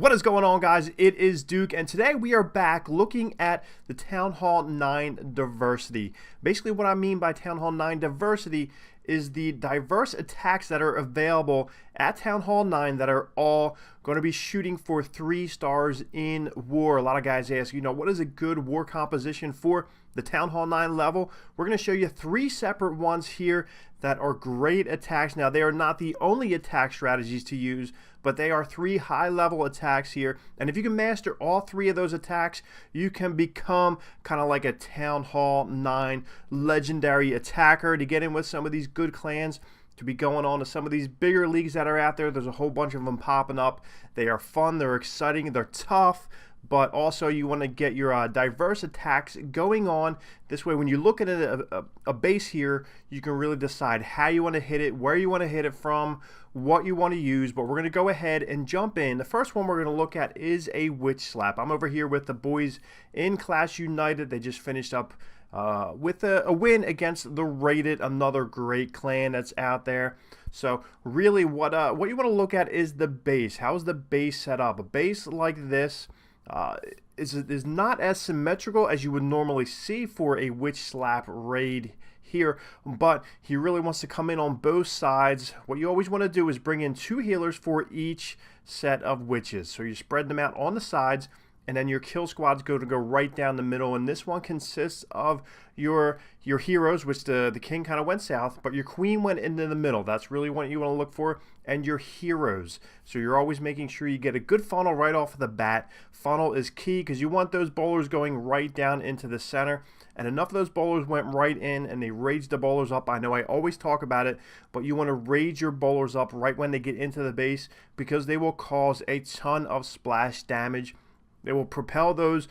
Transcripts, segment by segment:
What is going on, guys? It is Duke, and today we are back looking at the Town Hall 9 diversity. Basically, what I mean by Town Hall 9 diversity is the diverse attacks that are available at Town Hall 9 that are all going to be shooting for 3 stars in war. A lot of guys ask, what is a good war composition for the Town Hall 9 level? We're going to show you 3 separate ones here that are great attacks. Now, they are not the only attack strategies to use, but they are 3 high-level attacks here. And if you can master all 3 of those attacks, you can become kind of like a Town Hall 9 legendary attacker to get in with some of these good clans, to be going on to some of these bigger leagues that are out there. There's a whole bunch of them popping up. They are fun, they're exciting, they're tough, but also you want to get your diverse attacks going on. This way, when you look at a base here, you can really decide how you want to hit it, where you want to hit it from, what you want to use. But we're going to go ahead and jump in. The first one we're going to look at is a Witch Slap. I'm over here with the boys in Clash United. They just finished up with a win against the Rated, another great clan that's out there. So really what you want to look at is the base. How is the base set up? A base like this is not as symmetrical as you would normally see for a Witch Slap raid here, but he really wants to come in on both sides. What you always want to do is bring in 2 healers for each set of witches. So you spread them out on the sides, and then your kill squad's going to go right down the middle. And this one consists of your heroes, which the king kind of went south, but your queen went into the middle. That's really what you want to look for. And your heroes. So you're always making sure you get a good funnel right off the bat. Funnel is key because you want those bowlers going right down into the center. And enough of those bowlers went right in and they raised the bowlers up. I know I always talk about it, but you want to raise your bowlers up right when they get into the base, because they will cause a ton of splash damage. They will propel those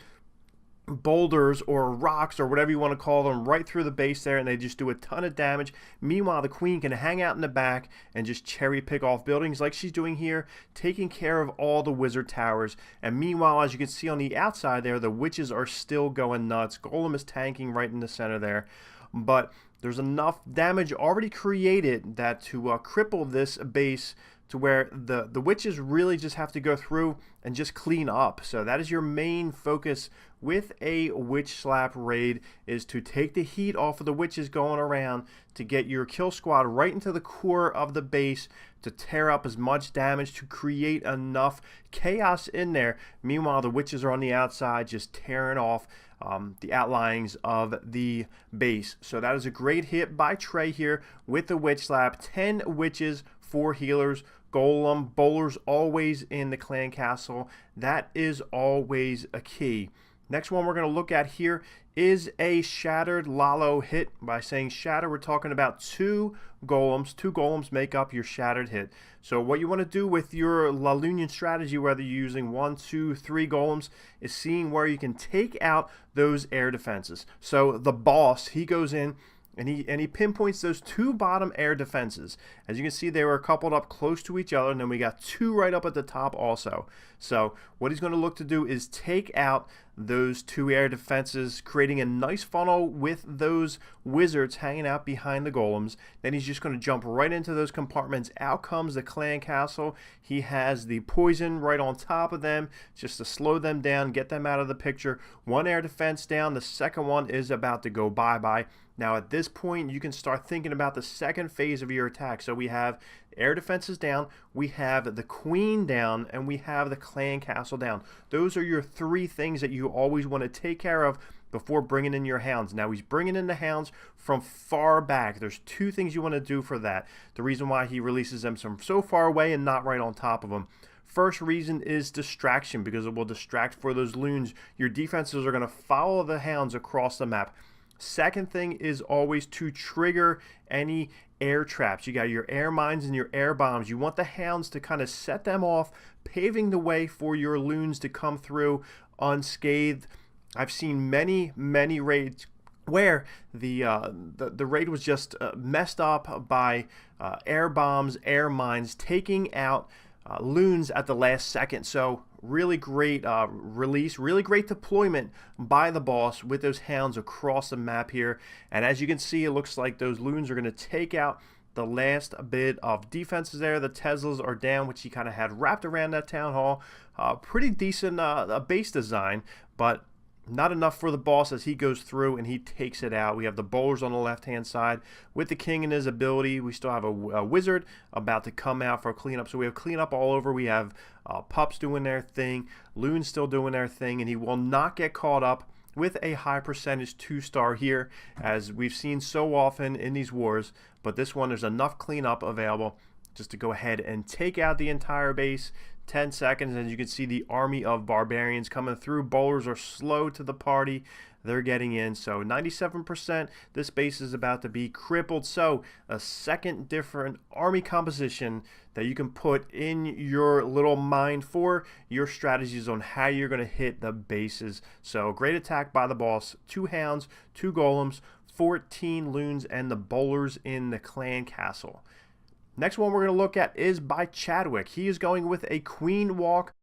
boulders or rocks or whatever you want to call them right through the base there, and they just do a ton of damage. Meanwhile, the queen can hang out in the back and just cherry pick off buildings like she's doing here, taking care of all the wizard towers. And meanwhile, as you can see on the outside there, the witches are still going nuts. Golem is tanking right in the center there, but there's enough damage already created that to cripple this base to where the witches really just have to go through and just clean up. So that is your main focus with a Witch Slap raid, is to take the heat off of the witches going around, to get your kill squad right into the core of the base, to tear up as much damage, to create enough chaos in there. Meanwhile, the witches are on the outside just tearing off the outlines of the base. So that is a great hit by Trey here with the Witch Slap. 10 witches, 4 healers, golem, bowlers always in the clan castle. That is always a key. Next one we're going to look at here is a shattered LaLoon hit. By saying shatter, we're talking about 2 golems. 2 golems make up your shattered hit. So what you want to do with your LaLoonian strategy, whether you're using 1, 2, 3 golems, is seeing where you can take out those air defenses. So the boss, he goes in and he pinpoints those 2 bottom air defenses. As you can see, they were coupled up close to each other, and then we got 2 right up at the top also. So what he's going to look to do is take out those 2 air defenses, creating a nice funnel with those wizards hanging out behind the golems. Then he's just going to jump right into those compartments. Out comes the clan castle. He has the poison right on top of them just to slow them down, get them out of the picture. 1 air defense down. The second one is about to go bye-bye. Now at this point, you can start thinking about the second phase of your attack. So we have air defenses down, we have the queen down, and we have the clan castle down. Those are your 3 things that you always want to take care of before bringing in your hounds. Now he's bringing in the hounds from far back. There's 2 things you want to do for that. The reason why he releases them from so far away and not right on top of them. First reason is distraction, because it will distract for those loons. Your defenses are going to follow the hounds across the map. Second thing is always to trigger any air traps. You got your air mines and your air bombs. You want the hounds to kind of set them off, paving the way for your loons to come through unscathed. I've seen many raids where the raid was just messed up by air bombs, air mines, taking out loons at the last second. So really great release, really great deployment by the boss with those hounds across the map here. And as you can see, it looks like those loons are going to take out the last bit of defenses there. The Teslas are down, which he kind of had wrapped around that Town Hall. Pretty decent base design, but not enough for the boss as he goes through and he takes it out. We have the bowlers on the left-hand side with the king and his ability. We still have a wizard about to come out for cleanup. So we have cleanup all over. We have pups doing their thing, Loon's still doing their thing, and he will not get caught up with a high percentage 2-star here, as we've seen so often in these wars. But this one, there's enough cleanup available just to go ahead and take out the entire base. 10 seconds, and you can see the army of barbarians coming through. Bowlers are slow to the party. They're getting in. So 97%, this base is about to be crippled. So a second different army composition that you can put in your little mind for your strategies on how you're going to hit the bases. So great attack by the boss. 2 hounds, 2 golems, 14 loons, and the bowlers in the clan castle. Next one we're going to look at is by Chadwick. He is going with a Queen Walk.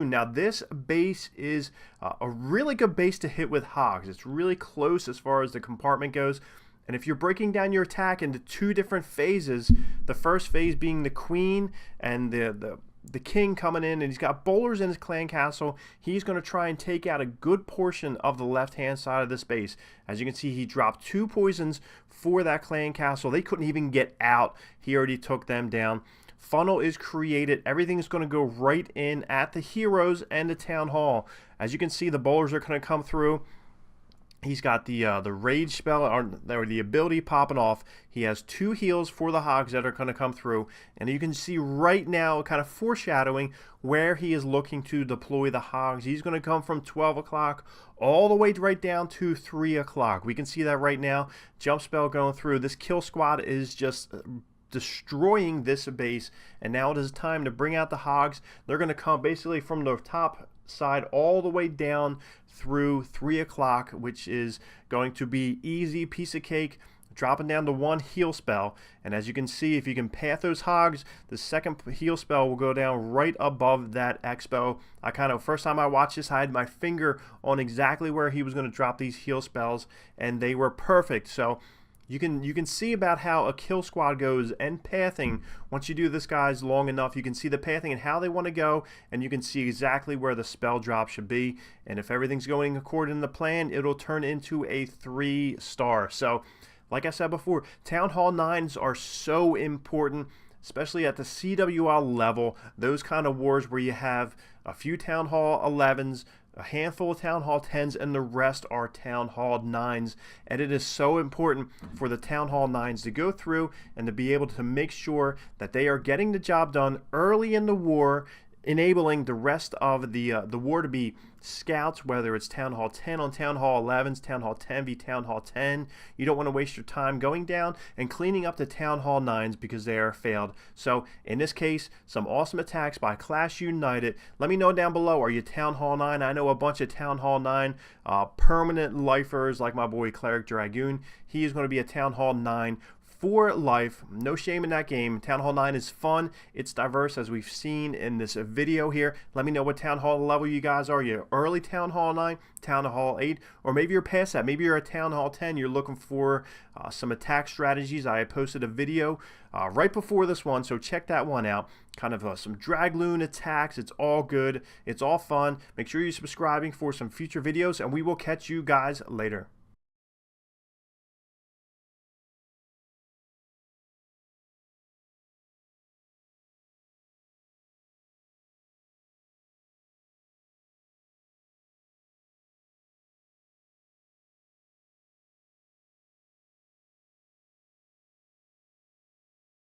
Now this base is a really good base to hit with hogs. It's really close as far as the compartment goes. And if you're breaking down your attack into 2 different phases, the first phase being the queen and the king coming in, and he's got bowlers in his clan castle. He's going to try and take out a good portion of the left-hand side of this base. As you can see, he dropped 2 poisons for that clan castle. They couldn't even get out. He already took them down. Funnel is created. Everything is going to go right in at the heroes and the town hall. As you can see, the bowlers are going to come through. He's got the rage spell or the ability popping off. He has 2 heals for the hogs that are going to come through, and you can see right now kind of foreshadowing where he is looking to deploy the hogs. He's going to come from 12 o'clock all the way right down to 3 o'clock. We can see that right now. Jump spell going through. This kill squad is just destroying this base, and now it is time to bring out the hogs. They're going to come basically from the top side all the way down through 3 o'clock, which is going to be easy piece of cake, dropping down to 1 heal spell. And as you can see, if you can path those hogs, the second heal spell will go down right above that expo. First time I watched this, I had my finger on exactly where he was going to drop these heal spells, and they were perfect. So you can see about how a kill squad goes and pathing. Once you do this, guys, long enough, you can see the pathing and how they want to go, and you can see exactly where the spell drop should be. And if everything's going according to plan, it'll turn into a 3-star. So, like I said before, Town Hall 9s are so important, especially at the CWL level. Those kind of wars where you have a few Town Hall 11s, a handful of Town Hall 10s, and the rest are Town Hall 9s. And it is so important for the Town Hall 9s to go through and to be able to make sure that they are getting the job done early in the war, enabling the rest of the war to be scouts, whether it's Town Hall 10 on Town Hall 11s, Town Hall 10 v Town Hall 10. You don't want to waste your time going down and cleaning up the Town Hall 9s because they are failed. So in this case, some awesome attacks by Clash United. Let me know down below, are you Town Hall 9? I know a bunch of Town Hall 9 permanent lifers like my boy Cleric Dragoon. He is going to be a Town Hall 9 for life. No shame in that game. Town Hall 9 is fun. It's diverse, as we've seen in this video here. Let me know what Town Hall level you guys are. You're early Town Hall 9, Town Hall 8, or maybe you're past that. Maybe you're a Town Hall 10. You're looking for some attack strategies. I posted a video right before this one, so check that one out. Kind of some Dragloon attacks. It's all good. It's all fun. Make sure you're subscribing for some future videos, and we will catch you guys later.